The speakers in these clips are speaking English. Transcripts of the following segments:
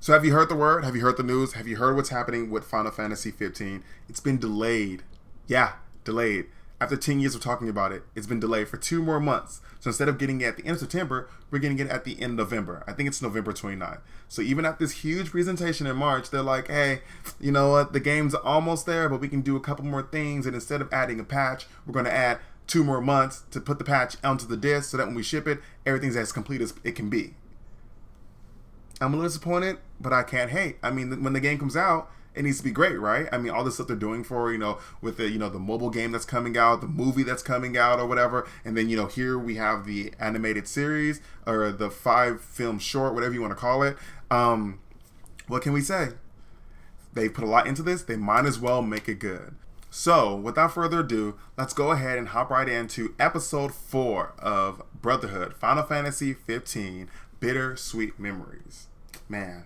So have you heard the word? Have you heard the news? Have you heard what's happening with Final Fantasy 15? It's been delayed. Yeah, delayed. After 10 years of talking about it, it's been delayed for 2 more months. So instead of getting it at the end of September, we're getting it at the end of November. I think it's November 29th. So even at this huge presentation in March, they're like, hey, you know what? The game's almost there, but we can do a couple more things. And instead of adding a patch, we're going to add 2 more months to put the patch onto the disc so that when we ship it, everything's as complete as it can be. I'm a little disappointed, but I can't hate. I mean, when the game comes out, it needs to be great, right? I mean, all the stuff they're doing for, with the, the mobile game that's coming out, the movie that's coming out or whatever. And then, here we have the animated series or the 5-film short, whatever you want to call it. What can we say? They put a lot into this. They might as well make it good. So, without further ado, let's go ahead and hop right into episode 4 of Brotherhood, Final Fantasy 15, Bittersweet Memories. Man.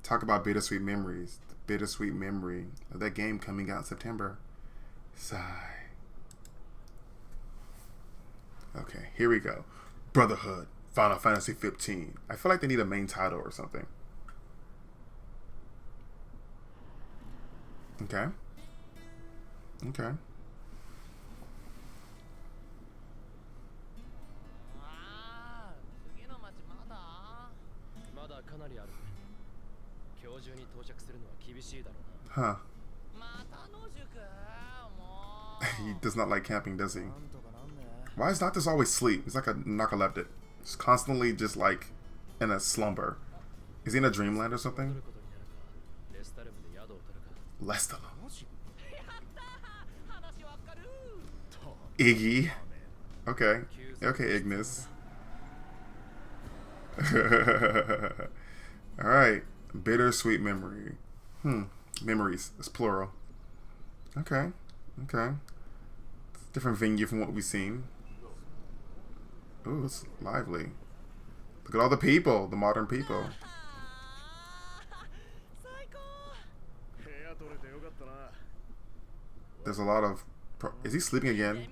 Talk about bittersweet memories. The bittersweet memory of that game coming out in September. Sigh. Okay, here we go. Brotherhood, Final Fantasy 15. I feel like they need a main title or something. Okay. Okay. Huh. He does not like camping, does he? Why is Noctis always asleep? He's like a narcoleptic. He's constantly just like in a slumber. Is he in a dreamland or something? Lestalum. Iggy. Okay. Okay, Ignis. Alright. Bittersweet memory. Memories. It's plural. Okay. Okay. Different venue from what we've seen. Ooh, it's lively. Look at all the people. The modern people. There's a lot of... Is he sleeping again?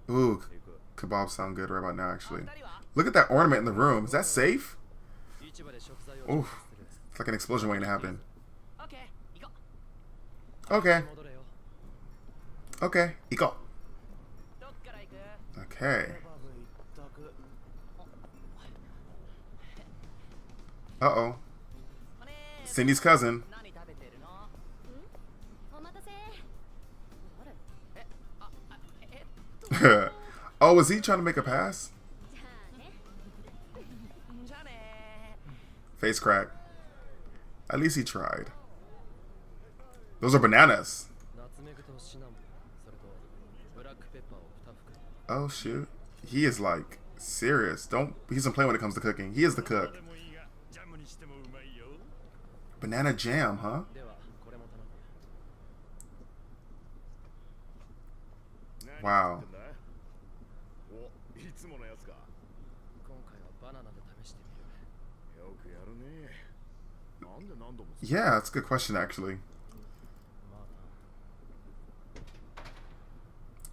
Ooh, kebabs sound good right about now, actually. Look at that ornament in the room. Is that safe? Ooh, it's like an explosion waiting to happen. Okay. Okay, iko. Okay. Uh-oh. Cindy's cousin. Oh, was he trying to make a pass? Face crack. At least he tried. Those are bananas. Oh shoot. He is like serious. He doesn't play when it comes to cooking. He is the cook. Banana jam, huh? Wow. Yeah, that's a good question, actually.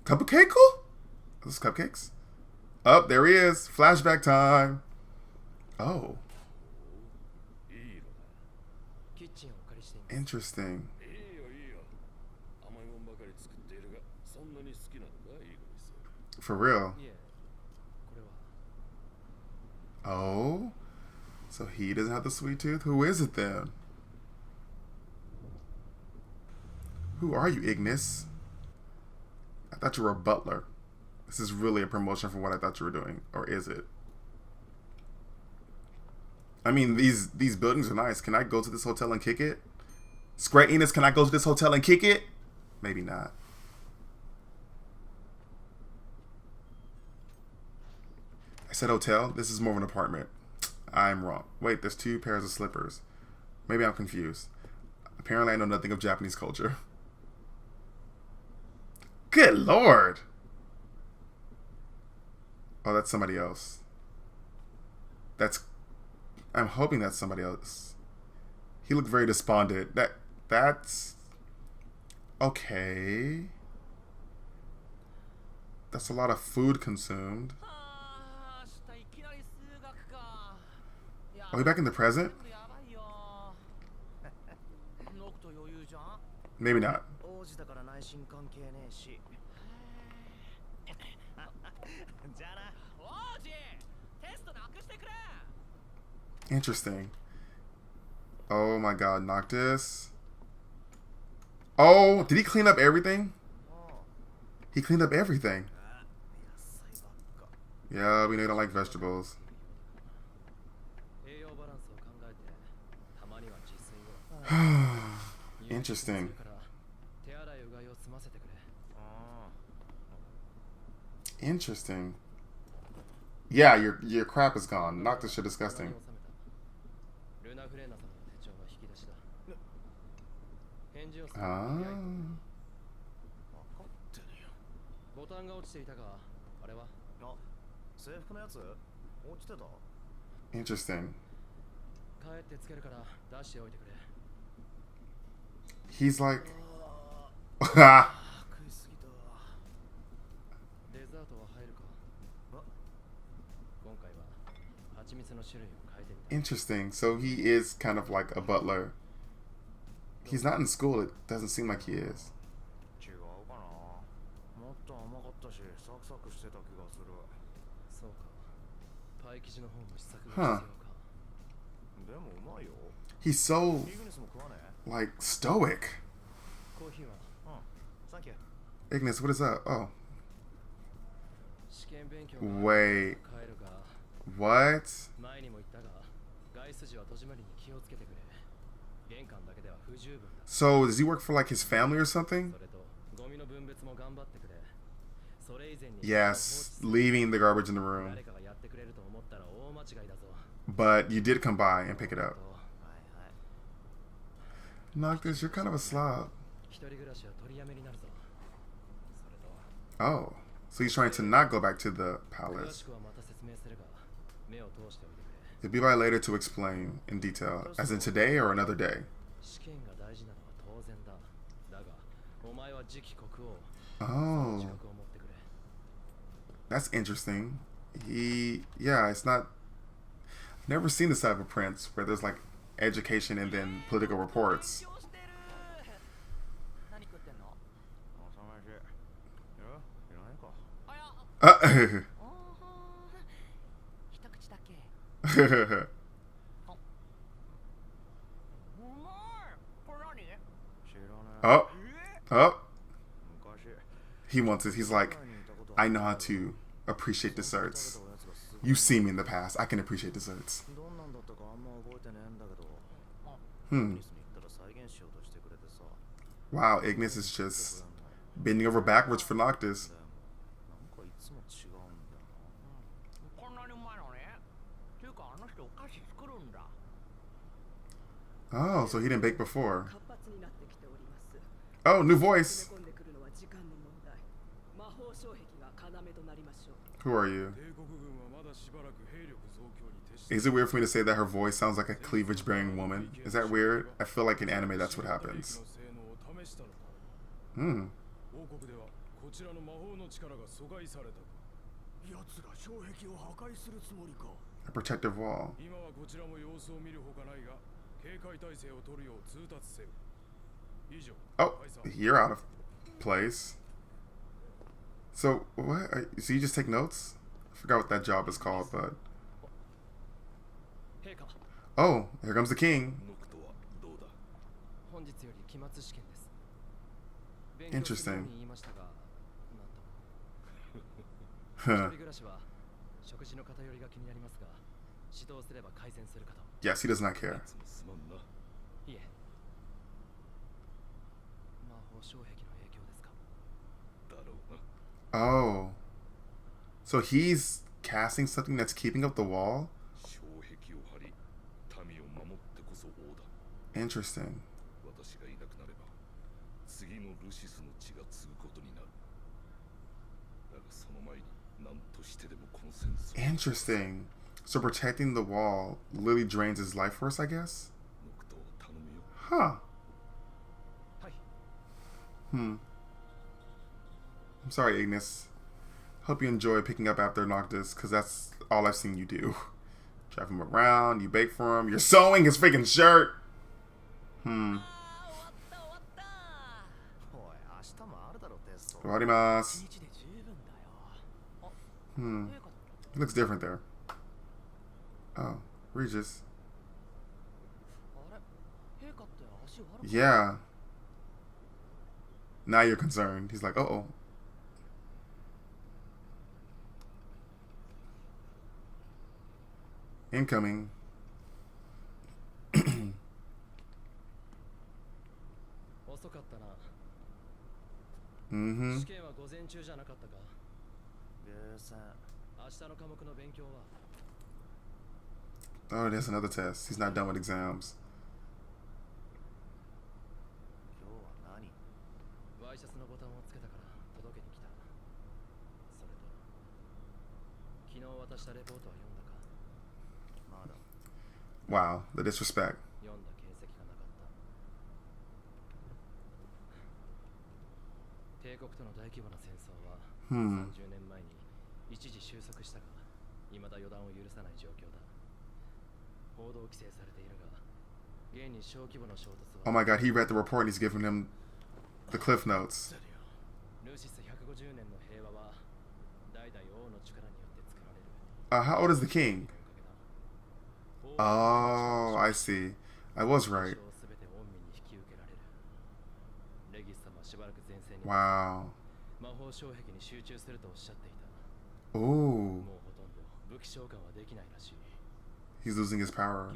Cupcake? Are those cupcakes? Oh, there he is. Flashback time. Oh. Interesting. For real? Oh? So he doesn't have the sweet tooth? Who is it then? Who are you, Ignis? I thought you were a butler. This is really a promotion from what I thought you were doing. Or is it? I mean, these buildings are nice. Can I go to this hotel and kick it? Square Enix, can I go to this hotel and kick it? Maybe not. I said hotel. This is more of an apartment. I'm wrong. Wait, there's 2 pairs of slippers. Maybe I'm confused. Apparently I know nothing of Japanese culture. Good lord! Oh, that's somebody else. I'm hoping that's somebody else. He looked very despondent. That's... Okay. That's a lot of food consumed. Oh, he back in the present? Maybe not. Interesting. Oh my god, Noctis. Oh, did he clean up everything? He cleaned up everything. Yeah, we know you don't like vegetables. Interesting. Interesting. Yeah, your crap is gone. Noctis shit disgusting. Ah. Interesting. He's like interesting. So he is kind of like a butler. He's not in school. It doesn't seem like he is. Huh. He's so like stoic. Ignis, what is up? Oh. Wait. What? So does he work for like his family or something? Yes, leaving the garbage in the room. But you did come by and pick it up. Noctis, you're kind of a slob. Oh, so he's trying to not go back to the palace. He'll be by later to explain in detail, as in today or another day. Oh, that's interesting. Yeah, it's not. I've never seen this type of prince where there's like education and then political reports. Oh, oh. He wants it. He's like, I know how to appreciate desserts. You see me in the past. I can appreciate desserts. Wow, Ignis is just bending over backwards for Noctis. Oh, so he didn't bake before. Oh, new voice. Who are you? Is it weird for me to say that her voice sounds like a cleavage-bearing woman? Is that weird? I feel like in anime that's what happens. Hmm. A protective wall. Oh, you're out of place. So, what? So you just take notes? I forgot what that job is called, but... Oh, here comes the king. Interesting. Huh. Yes, he does not care. Oh. So he's casting something that's keeping up the wall? Interesting. Interesting. So protecting the wall literally drains his life force, I guess? Huh. I'm sorry, Ignis. Hope you enjoy picking up after Noctis, because that's all I've seen you do. Drive him around. You bake for him. You're sewing his freaking shirt. Warimasu. He looks different there. Oh, Regis. Yeah. Now you're concerned. He's like, uh-oh. Incoming. Mm-hmm. Oh, there's another test. He's not done with exams. Wow, the disrespect. Oh my god, he read the report and he's giving him the cliff notes. How old is the king? Oh, I see. I was right. Wow. Ooh. He's losing his power.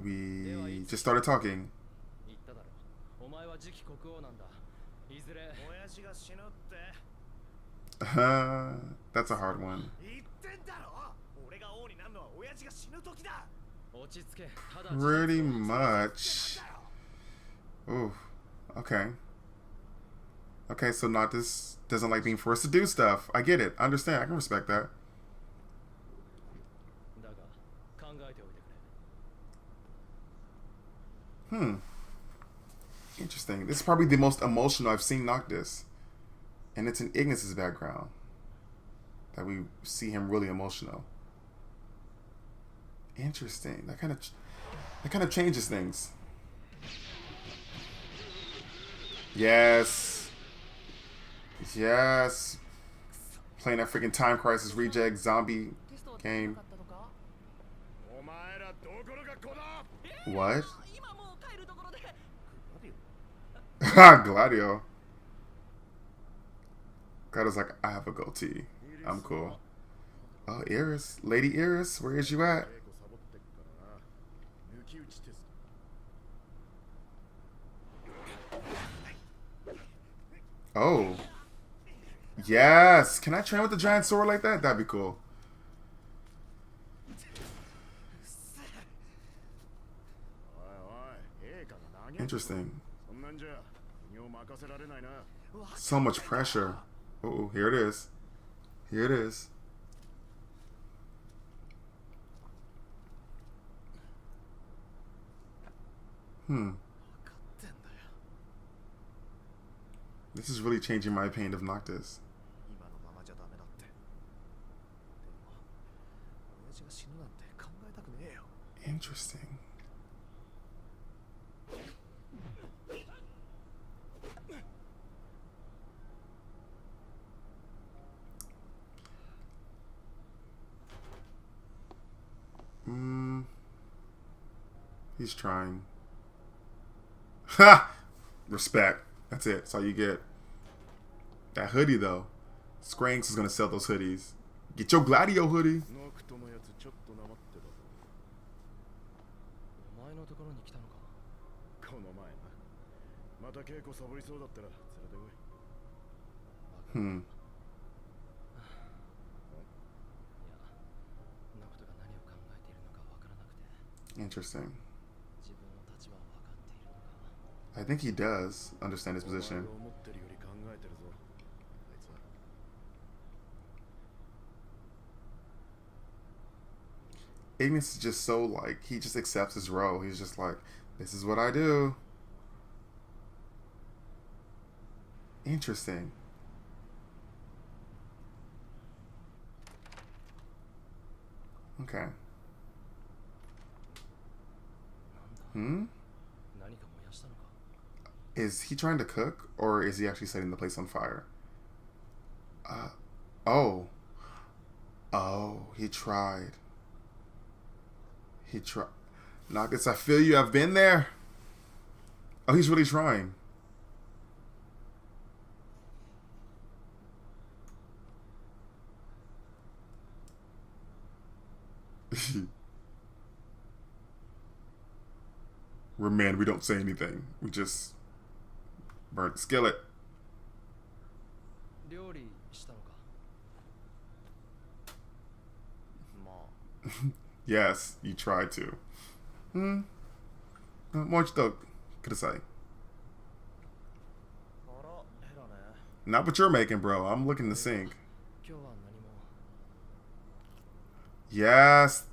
We just started talking. That's a hard one. Pretty much. Ooh. Okay. Okay, so Noctis doesn't like being forced to do stuff. I get it. I understand. I can respect that. Interesting. This is probably the most emotional I've seen Noctis. And it's in Ignis' background that we see him really emotional. Interesting. That kind of changes things. Yes. Yes. Playing that freaking Time Crisis reject zombie game. What? Gladio. God is like, I have a goatee. I'm cool. Oh, Iris. Lady Iris, where is you at? Oh. Yes. Can I train with the giant sword like that? That'd be cool. Interesting. So much pressure. Oh, here it is. Here it is. This is really changing my opinion of Noctis. Interesting. He's trying. Ha! Respect. That's it. That's all you get. That hoodie, though. Scranks is going to sell those hoodies. Get your Gladio hoodie. Interesting. I think he does understand his position. Ignis is just so like, he just accepts his role. He's just like, this is what I do. Interesting. Okay. Hmm? Is he trying to cook, or is he actually setting the place on fire? Oh. Oh, he tried. He tried. Noctis, I feel you. I've been there. Oh, he's really trying. We're men. We don't say anything. We just burn the skillet. Yes, you tried to. Hmm. もう一度ください. Not what you're making, bro. I'm looking to sink. Yes.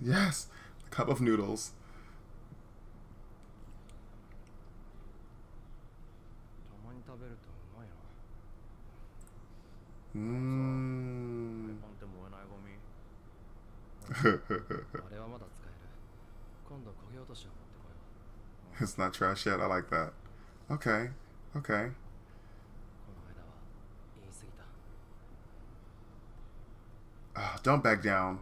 Yes. A cup of noodles. Mmm. It's not trash yet. I like that. Okay. Okay. Don't back down.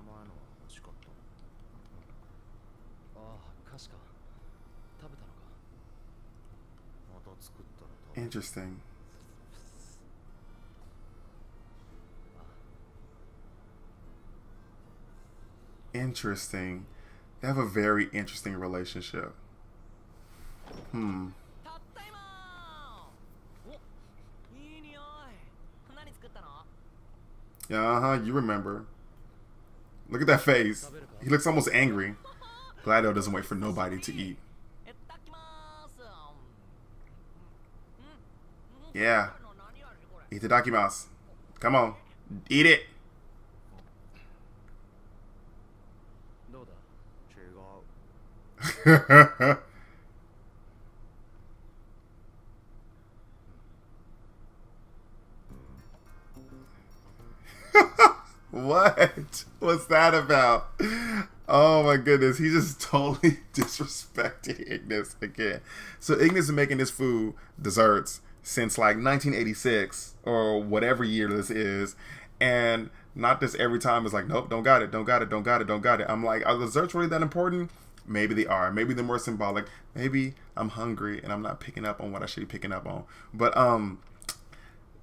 Interesting. Interesting. They have a very interesting relationship. Hmm. Uh-huh, you remember. Look at that face. He looks almost angry. Gladio doesn't wait for nobody to eat. Yeah. Itadakimasu. Come on. Eat it. What? What's that about? Oh my goodness, he just totally disrespected Ignis again. So Ignis is making this food, desserts, since like 1986 or whatever year this is, and not this every time is like, nope, don't got it, don't got it, don't got it, don't got it. I'm like, are the desserts really that important? Maybe they are. Maybe they're more symbolic. Maybe I'm hungry and I'm not picking up on what I should be picking up on. But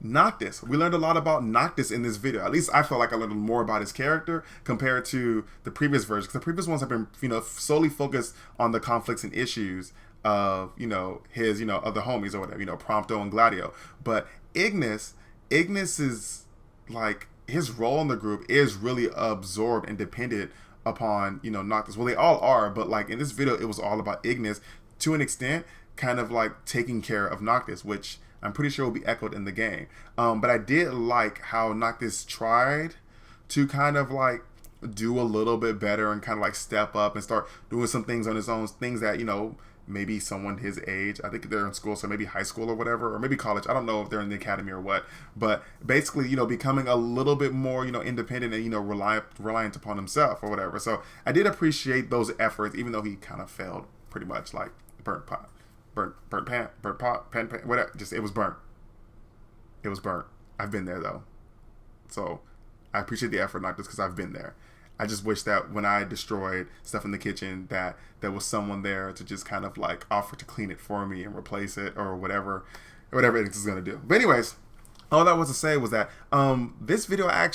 Noctis. We learned a lot about Noctis in this video. At least I felt like I learned more about his character compared to the previous versions. Because the previous ones have been, solely focused on the conflicts and issues of, his, other homies or whatever, Prompto and Gladio. But Ignis is like, his role in the group is really absorbed and dependent upon, Noctis. Well, they all are, but like in this video, it was all about Ignis to an extent, kind of like taking care of Noctis, which I'm pretty sure will be echoed in the game. But I did like how Noctis tried to kind of like do a little bit better and kind of like step up and start doing some things on his own, things that, maybe someone his age, I think they're in school, so maybe high school or whatever, or maybe college. I don't know if they're in the academy or what, but basically, becoming a little bit more, independent and, reliant upon himself or whatever. So I did appreciate those efforts, even though he kind of failed pretty much, like burnt pot, whatever. Just, it was burnt. It was burnt. I've been there though. So I appreciate the effort, not just because I've been there. I just wish that when I destroyed stuff in the kitchen that there was someone there to just kind of like offer to clean it for me and replace it or whatever it is going to do. But anyways, all that was to say was that this video I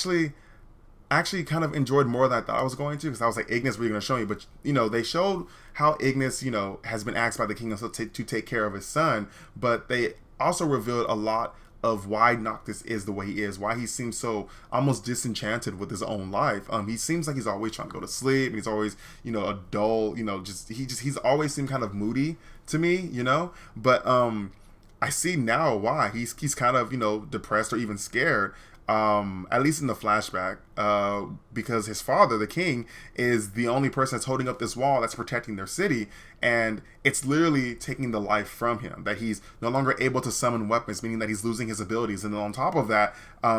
actually kind of enjoyed more than I thought I was going to, because I was like, Ignis, what are you going to show me? But, they showed how Ignis, has been asked by the king to take care of his son, but they also revealed a lot of why Noctis is the way he is, why he seems so almost disenchanted with his own life. He seems like he's always trying to go to sleep, and he's always, a dull, he's always seemed kind of moody to me, but I see now why he's kind of, depressed or even scared. At least in the flashback, because his father, the king, is the only person that's holding up this wall that's protecting their city, and it's literally taking the life from him, that he's no longer able to summon weapons, meaning that he's losing his abilities. And then on top of that,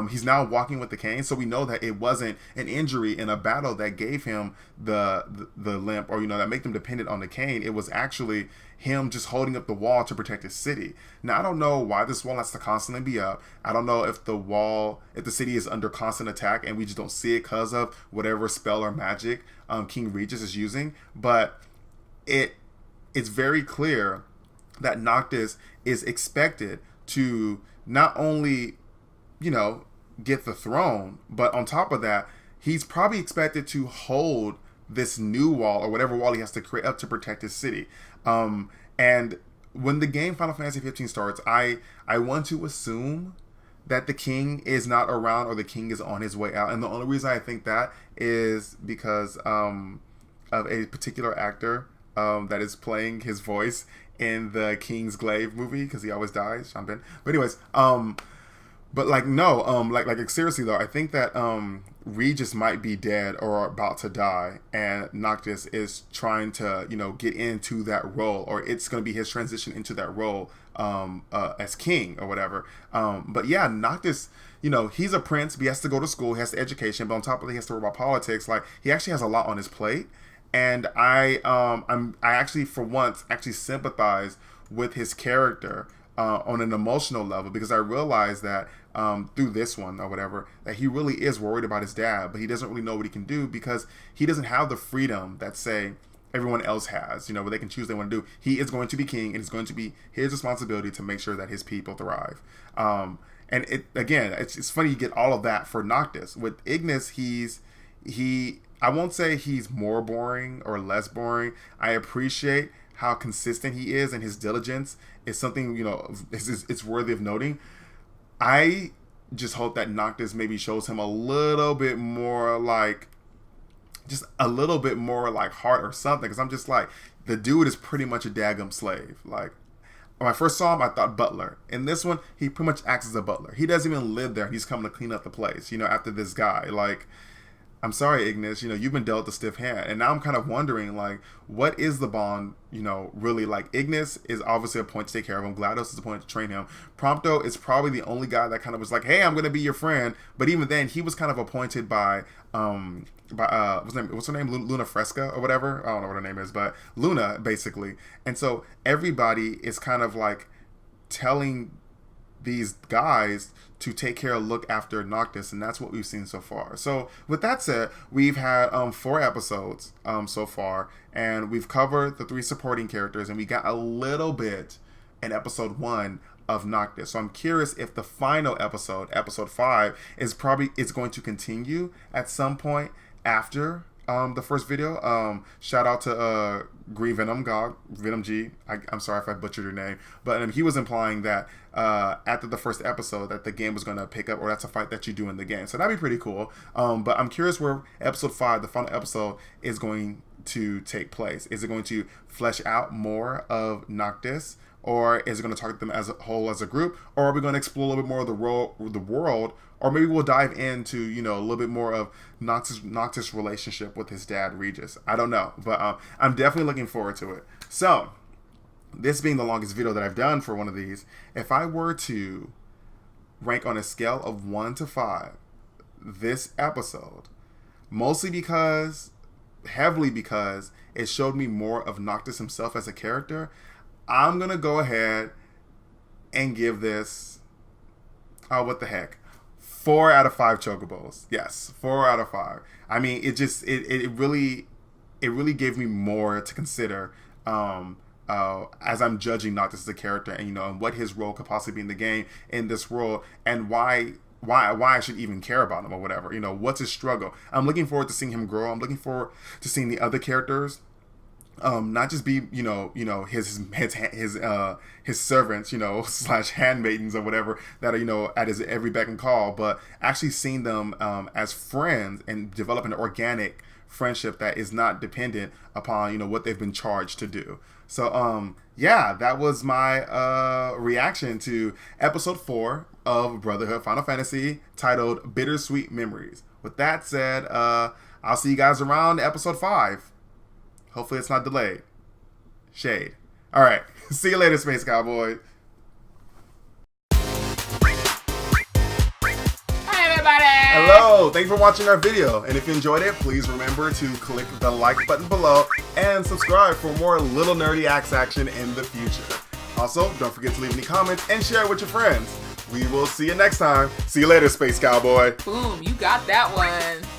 he's now walking with the cane, so we know that it wasn't an injury in a battle that gave him the limp, or that made him dependent on the cane. It was actually him just holding up the wall to protect his city. Now, I don't know why this wall has to constantly be up. I don't know if the city is under constant attack and we just don't see it because of whatever spell or magic King Regis is using, but it's very clear that Noctis is expected to not only, get the throne, but on top of that, he's probably expected to hold this new wall, or whatever wall he has to create up to protect his city. And when the game Final Fantasy 15 starts, I want to assume that the king is not around, or the king is on his way out. And the only reason I think that is because of a particular actor that is playing his voice in the King's Glaive movie, because he always dies, Sean Penn. But anyways, but like seriously though, I think that Regis might be dead or about to die, and Noctis is trying to get into that role, or it's going to be his transition into that role as king or whatever. But yeah, Noctis, he's a prince, but he has to go to school, he has the education, but on top of that, he has to worry about politics. Like, he actually has a lot on his plate, and I actually for once sympathize with his character on an emotional level, because I realized that through this one or whatever, that he really is worried about his dad, but he doesn't really know what he can do, because he doesn't have the freedom that, say, everyone else has, where they can choose what they want to do. He is going to be king, and it's going to be his responsibility to make sure that his people thrive. And it's funny you get all of that for Noctis. With Ignis, I won't say he's more boring or less boring. I appreciate how consistent he is, and his diligence is something, it's worthy of noting. I just hope that Noctis maybe shows him a little bit more like heart or something, because I'm just like, the dude is pretty much a daggum slave. Like, when I first saw him, I thought butler. In this one, he pretty much acts as a butler. He doesn't even live there. He's coming to clean up the place, after this guy. Like, I'm sorry, Ignis, you've been dealt a stiff hand. And now I'm kind of wondering, like, what is the bond, really like? Ignis is obviously appointed to take care of him. GLaDOS is appointed to train him. Prompto is probably the only guy that kind of was like, hey, I'm going to be your friend. But even then, he was kind of appointed by what's her name? Luna Fresca or whatever? I don't know what her name is, but Luna, basically. And so everybody is kind of like telling these guys to take care of, look after Noctis, and that's what we've seen so far. So with that said, we've had 4 episodes so far, and we've covered the 3 supporting characters, and we got a little bit in episode 1 of Noctis. So I'm curious if the final episode 5, is going to continue at some point after the first video. Shout out to Green Venom G. I'm sorry if I butchered your name, but he was implying that after the first episode that the game was going to pick up, or that's a fight that you do in the game. So that'd be pretty cool. But I'm curious where episode 5, the final episode, is going to take place. Is it going to flesh out more of Noctis, or is it going to target them as a whole, as a group, or are we going to explore a little bit more of the world, or maybe we'll dive into a little bit more of Noctis' relationship with his dad Regis. I don't know, but I'm definitely looking forward to it. So, this being the longest video that I've done for one of these, if I were to rank on a scale of 1 to 5 this episode, heavily because it showed me more of Noctis himself as a character, I'm going to go ahead and give this, what the heck, 4 out of 5 chocobos. Yes, 4 out of 5. I mean, it really gave me more to consider as I'm judging Noctis as a character, and and what his role could possibly be in the game, in this world, and why I should even care about him or whatever. What's his struggle? I'm looking forward to seeing him grow. I'm looking forward to seeing the other characters not just be his servants, slash handmaidens or whatever, that are at his every beck and call, but actually seeing them as friends and develop an organic friendship that is not dependent upon what they've been charged to do. So yeah, that was my reaction to episode 4 of Brotherhood Final Fantasy, titled Bittersweet Memories. With that said, I'll see you guys around episode 5. Hopefully it's not delayed. Shade. All right. See you later, Space Cowboy. Hello, thanks for watching our video, and if you enjoyed it, please remember to click the like button below and subscribe for more LittleNerdyAX action in the future. Also, don't forget to leave any comments and share with your friends. We will see you next time. See you later, Space Cowboy. Boom, you got that one.